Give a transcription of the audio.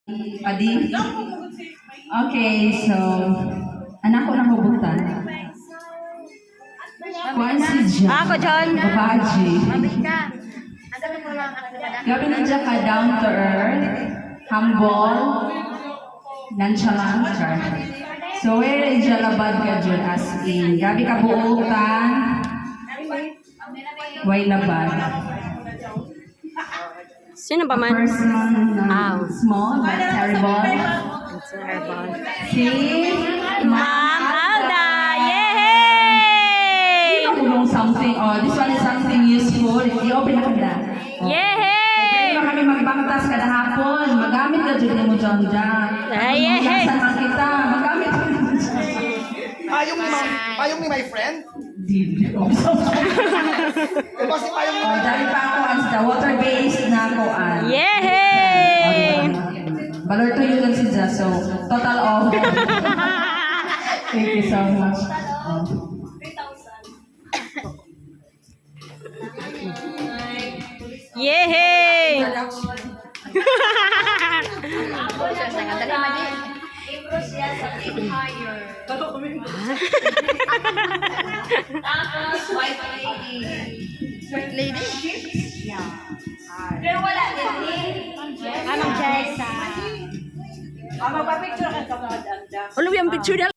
Adi? Okay, so anak ko na hubutan. Kuan si John. Ako, John. Babaji. Mabika. Gabi na dyan ka down to earth, humble, nonchalant ka. So where is jalabad ka dyan as in? Gabi ka buutan, way labad. Sino ba man? Person small but terrible. Si Ma'am Alda! Yay! Kulong something. Oh, this one is something useful. I-open na kada. Yay! Pwede kami magbangtas kada hapon. Magamit ka dyan mo dyan dyan. Yay! Saan kita? Magamit ka dyan. Payong ni my friend? Di. Diba si payong ni my friend? Dali pa ako as the water-based na ako. Yay! Balor to you lang si Jazz. So, total off. Thank you so much. Yay! Tapos white lady. White lady? Yeah. Pero wala din eh. Anong Jessa? Magpa-picture ka sa mga danda. Ulo yung picture